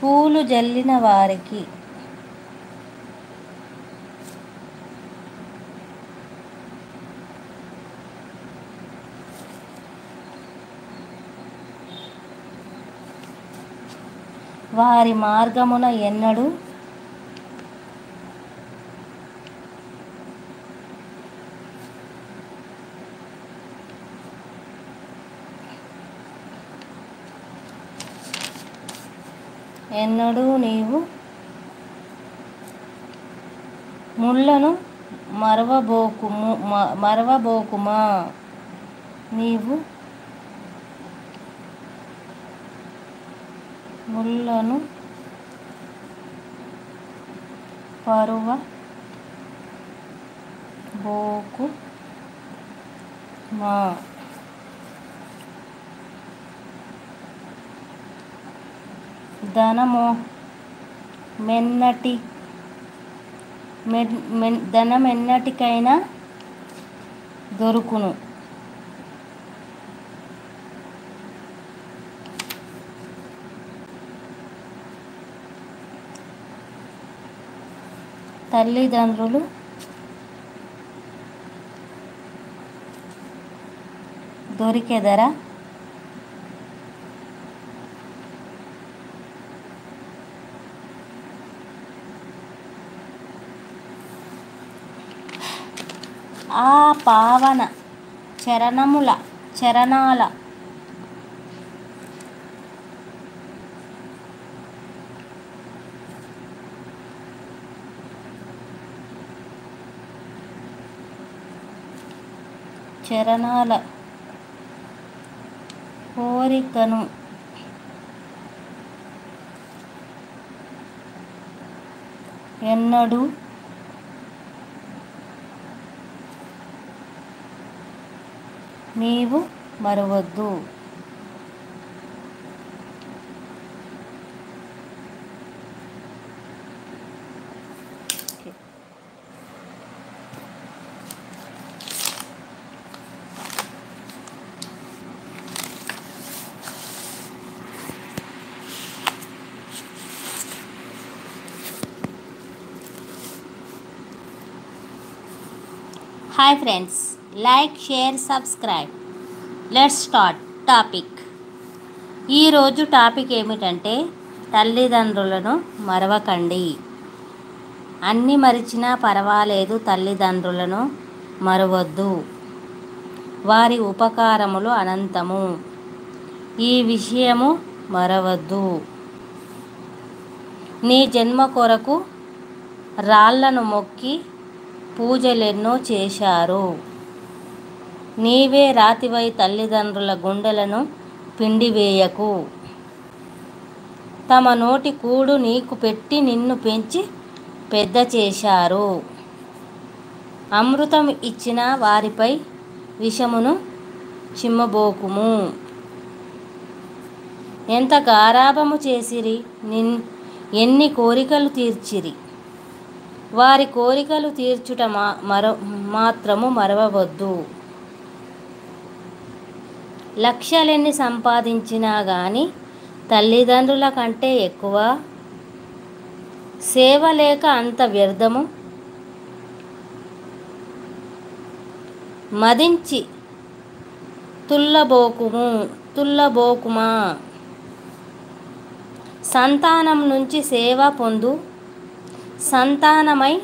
పూలు జల్లిన వారికి వారి మార్గమున ఎన్నడూ నీవు ముళ్ళను మరవబోకుమా. నీవు ముళ్ళను పరువబోకుమా. ధనమెన్నటికైనా దొరుకును. తల్లిదండ్రులు దొరికెదరా. ఆ పావన చరణాల కోరికను ఎన్నడూ నీవు మరవద్దు. Hi friends, like, share, subscribe. Let's start topic. ఈరోజు టాపిక్ ఏమిటంటే తల్లిదండ్రులను మరవకండి. అన్నీ మరిచినా పర్వాలేదు, తల్లిదండ్రులను మరవద్దు. వారి ఉపకారములు అనంతము. ఈ విషయము మరవద్దు. నీ జన్మ కొరకు రాళ్లను మొక్కి పూజలెన్నో చేశారు. నీవే రాతివై తల్లిదండ్రుల గుండెలను పిండివేయకు. తమ నోటి కూడు నీకు పెట్టి నిన్ను పెంచి పెద్ద చేశారు. అమృతం ఇచ్చిన వారిపై విషమును చిమ్మబోకుము. ఎంత గారాబము చేసిరి, ఎన్ని కోరికలు తీర్చిరి. వారి కోరికలు తీర్చుట మాత్రము మరవవద్దు. లక్షలెన్ని సంపాదించినా గాని తల్లిదండ్రుల కంటే ఎక్కువ సేవ లేక అంత వ్యర్థము. మదించి తుల్లబోకుమా. సంతానం నుంచి సేవ పొందు. సంతానమై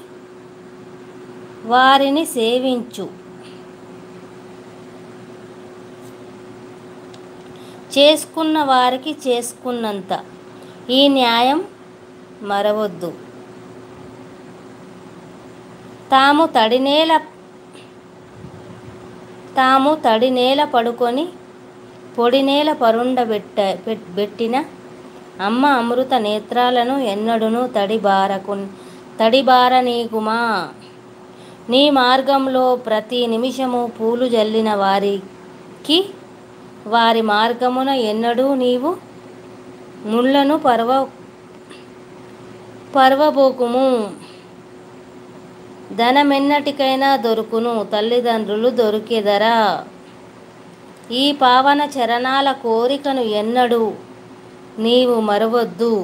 వారిని సేవించు. చేసుకున్న వారికి చేసుకున్నంత. ఈ న్యాయం మరవద్దు. తాము తడినేల పడుకొని పొడినేల పరుండబెట్టిన అమ్మ అమృత నేత్రాలను ఎన్నడును తడిబారనీకుమా. నీ మార్గంలో ప్రతి నిమిషము పూలు జల్లిన వారికి వారి మార్గమున ఎన్నడూ నీవు ముళ్ళను పరవబోకుము. ధనమెన్నటికైనా దొరుకును, తల్లిదండ్రులు దొరికెదరా. ఈ పావన చరణాల కోరికను ఎన్నడూ నీవు మరవద్దు.